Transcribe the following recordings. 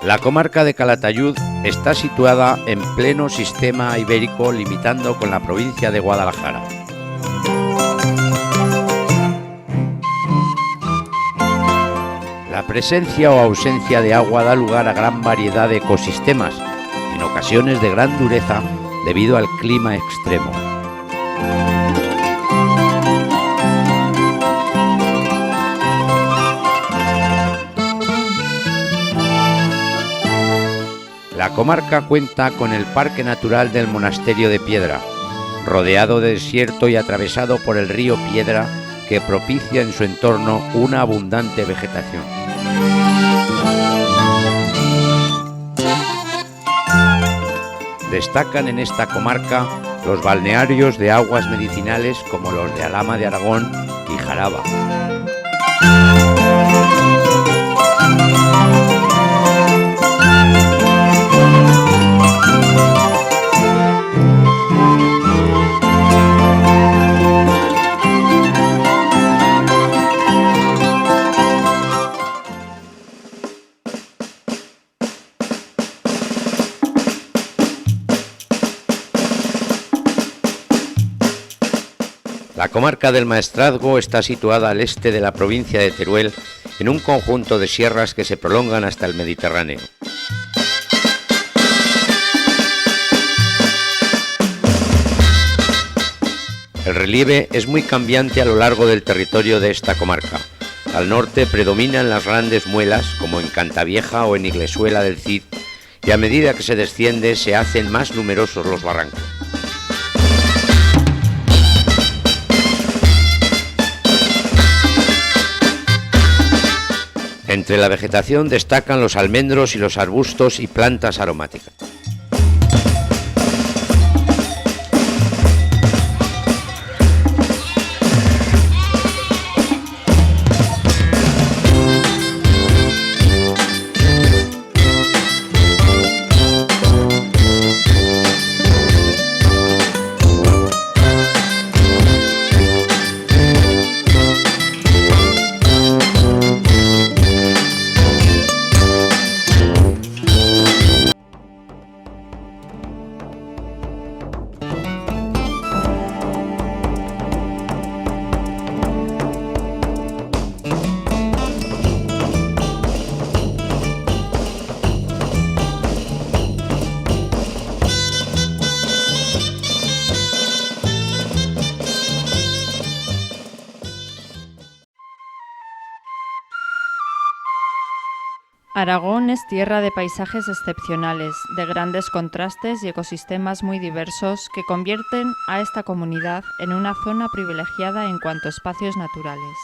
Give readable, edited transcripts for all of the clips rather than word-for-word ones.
La comarca de Calatayud está situada en pleno sistema ibérico, limitando con la provincia de Guadalajara. La presencia o ausencia de agua da lugar a gran variedad de ecosistemas, en ocasiones de gran dureza debido al clima extremo. La comarca cuenta con el Parque Natural del Monasterio de Piedra, rodeado de desierto y atravesado por el río Piedra, que propicia en su entorno una abundante vegetación. Destacan en esta comarca los balnearios de aguas medicinales como los de Alhama de Aragón y Jaraba. La comarca del Maestrazgo está situada al este de la provincia de Teruel, en un conjunto de sierras que se prolongan hasta el Mediterráneo. El relieve es muy cambiante a lo largo del territorio de esta comarca. Al norte predominan las grandes muelas, como en Cantavieja o en Iglesuela del Cid, y a medida que se desciende se hacen más numerosos los barrancos. Entre la vegetación destacan los almendros y los arbustos y plantas aromáticas. Aragón es tierra de paisajes excepcionales, de grandes contrastes y ecosistemas muy diversos que convierten a esta comunidad en una zona privilegiada en cuanto a espacios naturales.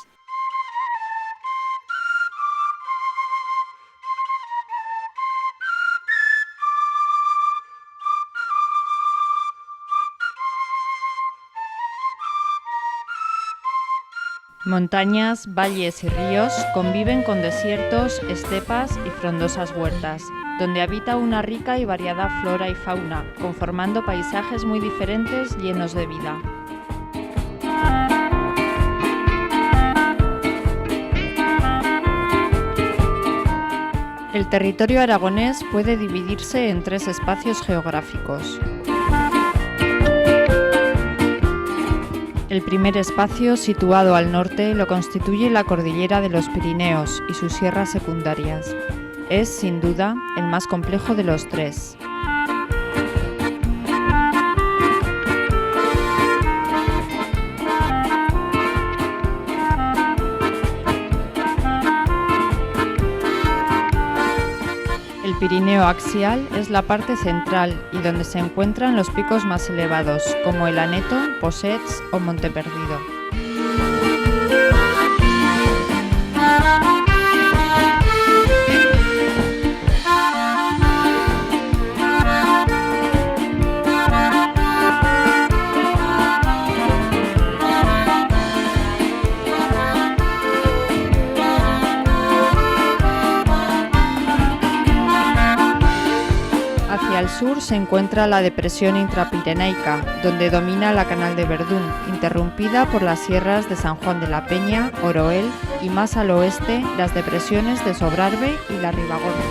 Montañas, valles y ríos conviven con desiertos, estepas y frondosas huertas, donde habita una rica y variada flora y fauna, conformando paisajes muy diferentes llenos de vida. El territorio aragonés puede dividirse en 3 espacios geográficos. El primer espacio, situado al norte, lo constituye la cordillera de los Pirineos y sus sierras secundarias. Es, sin duda, el más complejo de los 3. El Pirineo axial es la parte central y donde se encuentran los picos más elevados, como el Aneto, Possets o Monte Perdido. Al sur se encuentra la depresión intrapirenaica, donde domina la Canal de Verdún, interrumpida por las sierras de San Juan de la Peña, Oroel y más al oeste las depresiones de Sobrarbe y la Ribagorza.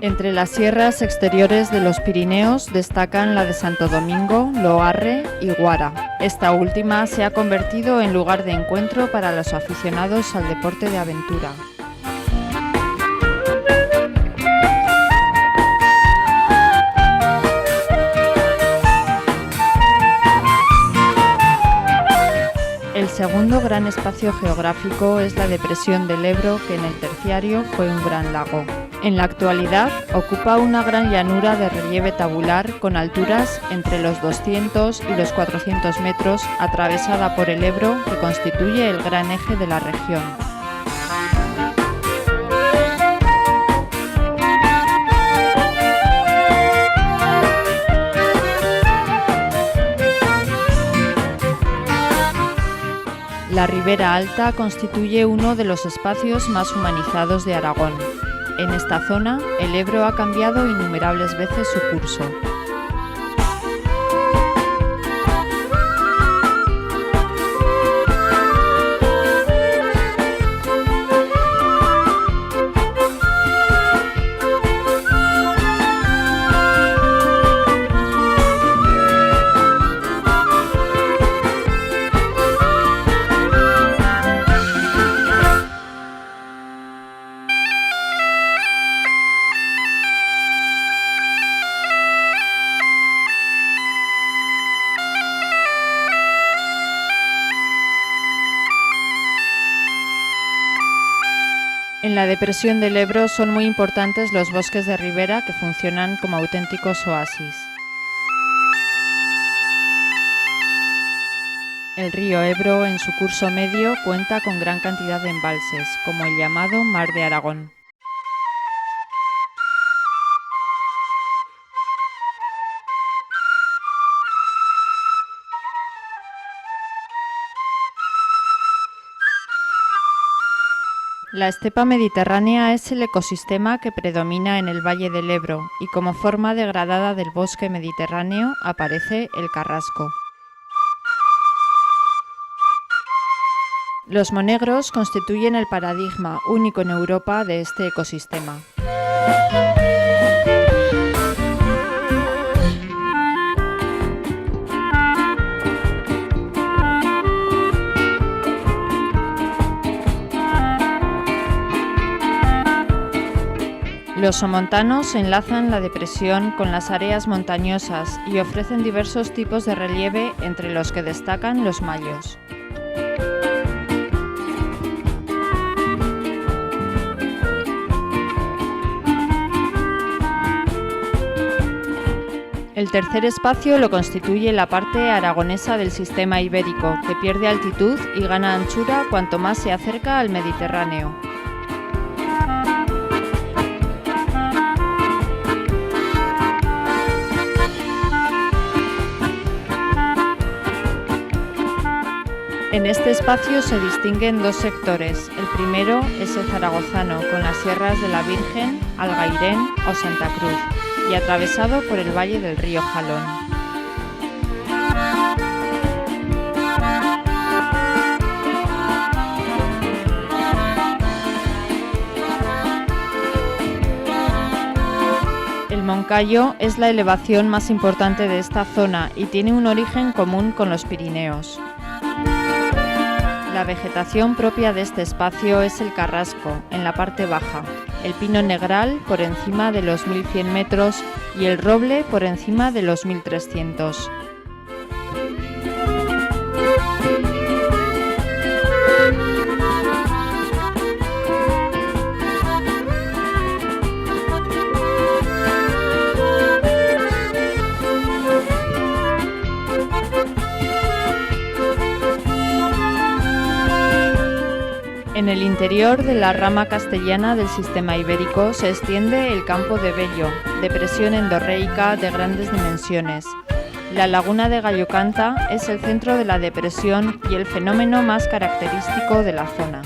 Entre las sierras exteriores de los Pirineos destacan la de Santo Domingo, Loarre y Guara. Esta última se ha convertido en lugar de encuentro para los aficionados al deporte de aventura. El segundo gran espacio geográfico es la depresión del Ebro, que en el Terciario fue un gran lago. En la actualidad ocupa una gran llanura de relieve tabular con alturas entre los 200 y los 400 metros, atravesada por el Ebro, que constituye el gran eje de la región. La Ribera Alta constituye uno de los espacios más humanizados de Aragón. En esta zona, el Ebro ha cambiado innumerables veces su curso. En la depresión del Ebro son muy importantes los bosques de ribera que funcionan como auténticos oasis. El río Ebro en su curso medio cuenta con gran cantidad de embalses, como el llamado Mar de Aragón. La estepa mediterránea es el ecosistema que predomina en el valle del Ebro y como forma degradada del bosque mediterráneo aparece el carrasco. Los monegros constituyen el paradigma único en Europa de este ecosistema. Los somontanos enlazan la depresión con las áreas montañosas y ofrecen diversos tipos de relieve, entre los que destacan los mayos. El tercer espacio lo constituye la parte aragonesa del sistema ibérico, que pierde altitud y gana anchura cuanto más se acerca al Mediterráneo. En este espacio se distinguen dos sectores. El primero es el zaragozano, con las sierras de la Virgen, Algairén o Santa Cruz, y atravesado por el valle del río Jalón. El Moncayo es la elevación más importante de esta zona y tiene un origen común con los Pirineos. La vegetación propia de este espacio es el carrasco, en la parte baja, el pino negral por encima de los 1100 metros y el roble por encima de los 1300. En el interior de la rama castellana del sistema ibérico se extiende el Campo de Bello, depresión endorreica de grandes dimensiones. La laguna de Gallocanta es el centro de la depresión y el fenómeno más característico de la zona.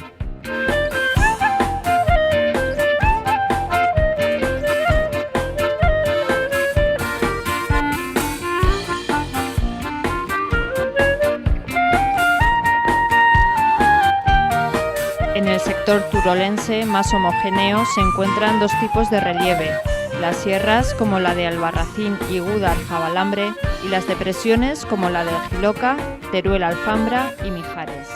En el sector turolense más homogéneo se encuentran dos tipos de relieve, las sierras como la de Albarracín y Gúdar-Jabalambre y las depresiones como la de Giloca, Teruel-Alfambra y Mijares.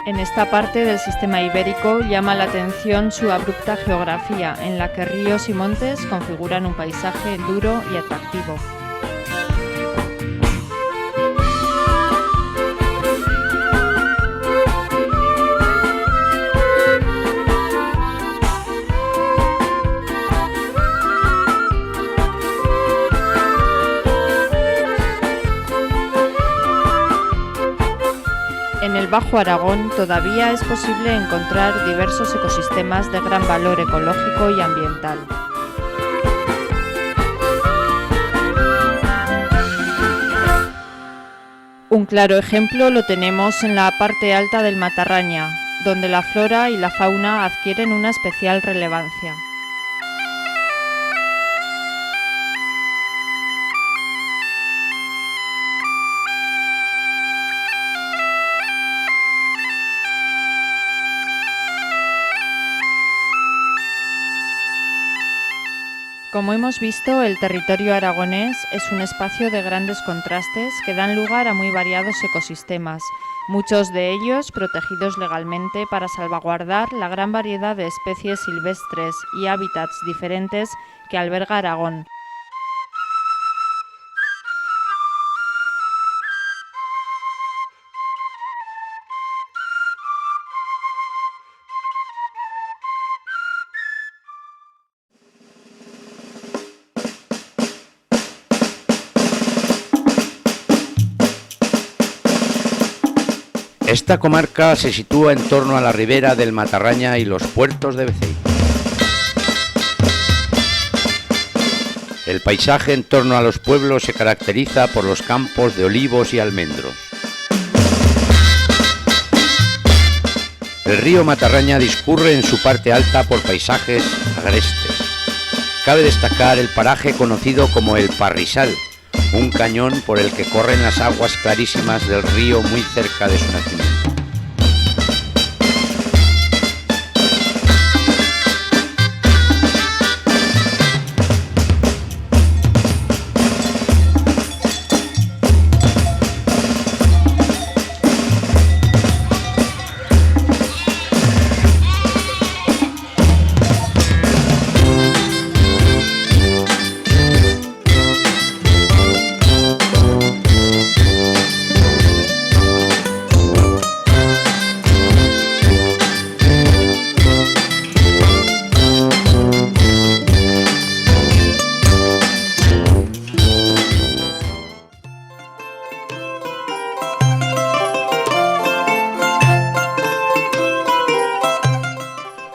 En esta parte del sistema ibérico llama la atención su abrupta geografía, en la que ríos y montes configuran un paisaje duro y atractivo. En el Bajo Aragón todavía es posible encontrar diversos ecosistemas de gran valor ecológico y ambiental. Un claro ejemplo lo tenemos en la parte alta del Matarraña, donde la flora y la fauna adquieren una especial relevancia. Como hemos visto, el territorio aragonés es un espacio de grandes contrastes que dan lugar a muy variados ecosistemas, muchos de ellos protegidos legalmente para salvaguardar la gran variedad de especies silvestres y hábitats diferentes que alberga Aragón. Esta comarca se sitúa en torno a la ribera del Matarraña y los puertos de Beceite. El paisaje en torno a los pueblos se caracteriza por los campos de olivos y almendros. El río Matarraña discurre en su parte alta por paisajes agrestes. Cabe destacar el paraje conocido como el Parrisal, un cañón por el que corren las aguas clarísimas del río muy cerca de su nacimiento.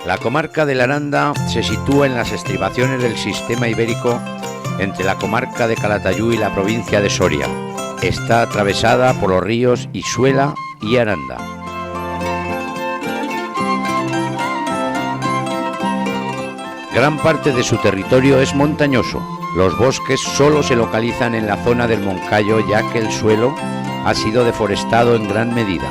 La comarca de la Aranda se sitúa en las estribaciones del sistema ibérico entre la comarca de Calatayud y la provincia de Soria. Está atravesada por los ríos Isuela y Aranda. Gran parte de su territorio es montañoso. Los bosques solo se localizan en la zona del Moncayo, ya que el suelo ha sido deforestado en gran medida.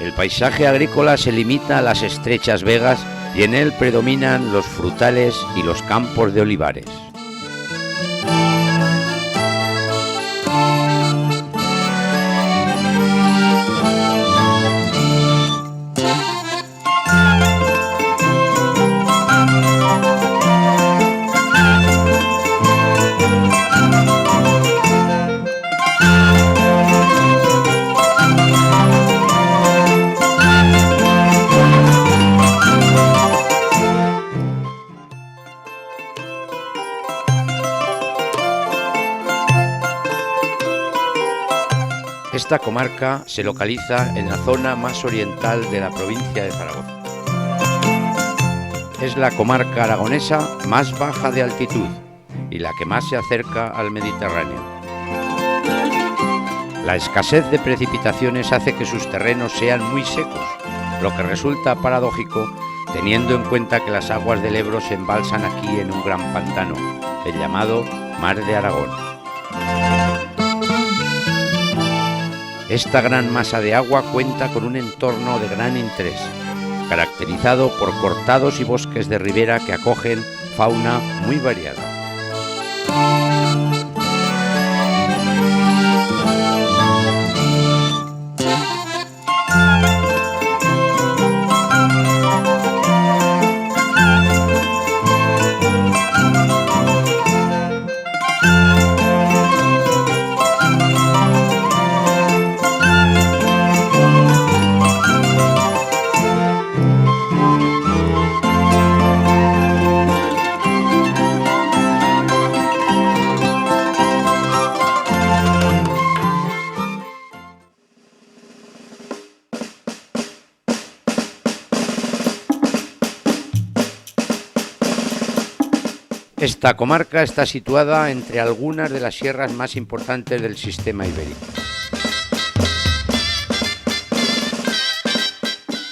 El paisaje agrícola se limita a las estrechas vegas y en él predominan los frutales y los campos de olivares. Esta comarca se localiza en la zona más oriental de la provincia de Zaragoza. Es la comarca aragonesa más baja de altitud y la que más se acerca al Mediterráneo. La escasez de precipitaciones hace que sus terrenos sean muy secos, lo que resulta paradójico teniendo en cuenta que las aguas del Ebro se embalsan aquí en un gran pantano, el llamado Mar de Aragón. Esta gran masa de agua cuenta con un entorno de gran interés, caracterizado por cortados y bosques de ribera que acogen fauna muy variada. Esta comarca está situada entre algunas de las sierras más importantes del sistema ibérico.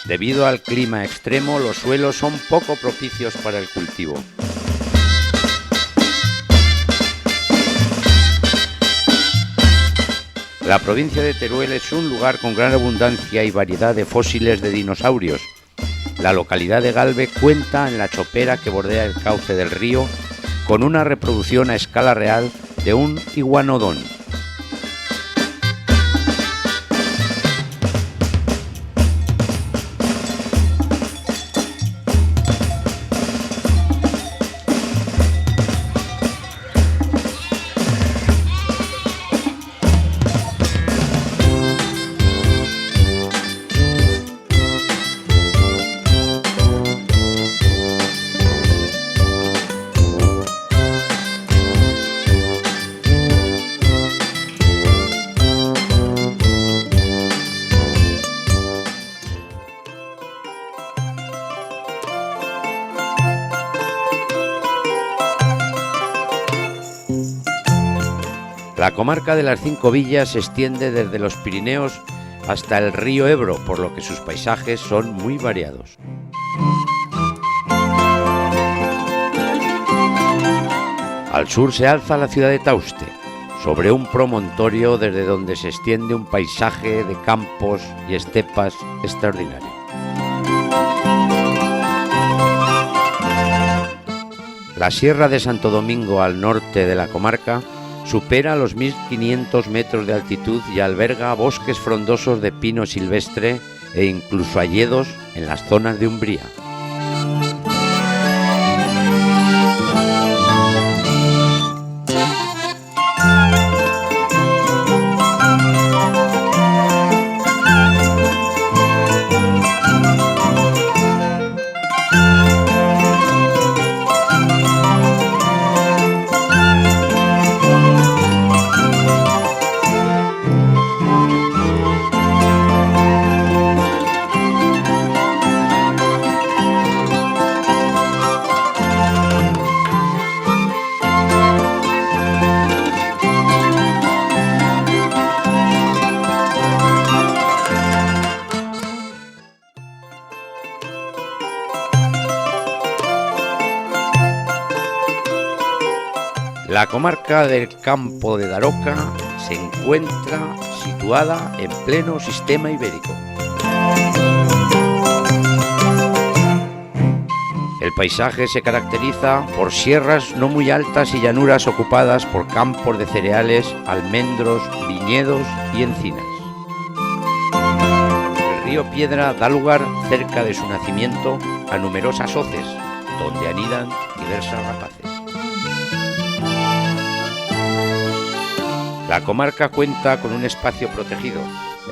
Debido al clima extremo, los suelos son poco propicios para el cultivo. La provincia de Teruel es un lugar con gran abundancia y variedad de fósiles de dinosaurios. La localidad de Galve cuenta en la chopera que bordea el cauce del río con una reproducción a escala real de un iguanodón. La comarca de las Cinco Villas se extiende desde los Pirineos hasta el río Ebro, por lo que sus paisajes son muy variados. Al sur se alza la ciudad de Tauste, sobre un promontorio desde donde se extiende un paisaje de campos y estepas extraordinario. La Sierra de Santo Domingo, al norte de la comarca, supera los 1500 metros de altitud y alberga bosques frondosos de pino silvestre e incluso hayedos en las zonas de umbría. La comarca del Campo de Daroca se encuentra situada en pleno sistema ibérico. El paisaje se caracteriza por sierras no muy altas y llanuras ocupadas por campos de cereales, almendros, viñedos y encinas. El río Piedra da lugar, cerca de su nacimiento, a numerosas hoces, donde anidan diversas rapaces. La comarca cuenta con un espacio protegido,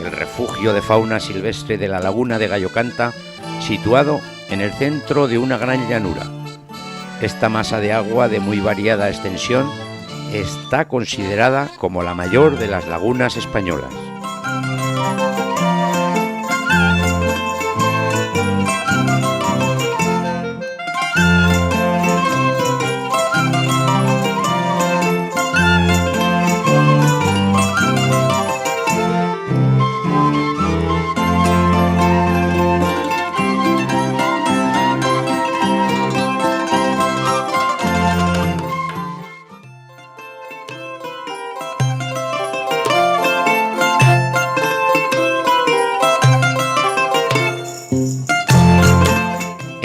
el refugio de fauna silvestre de la Laguna de Gallocanta, situado en el centro de una gran llanura. Esta masa de agua de muy variada extensión está considerada como la mayor de las lagunas españolas.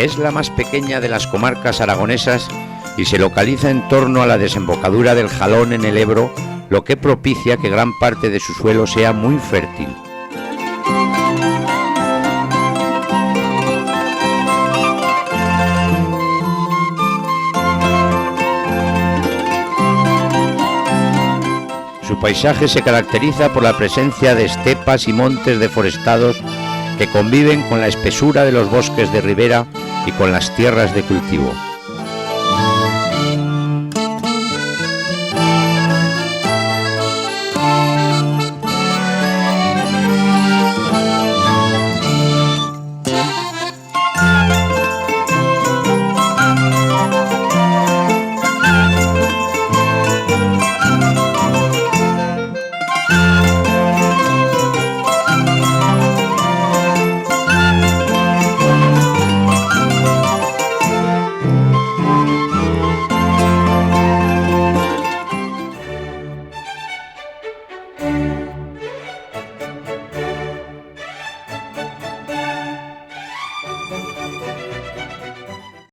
Es la más pequeña de las comarcas aragonesas y se localiza en torno a la desembocadura del Jalón en el Ebro, lo que propicia que gran parte de su suelo sea muy fértil. Su paisaje se caracteriza por la presencia de estepas y montes deforestados que conviven con la espesura de los bosques de ribera y con las tierras de cultivo.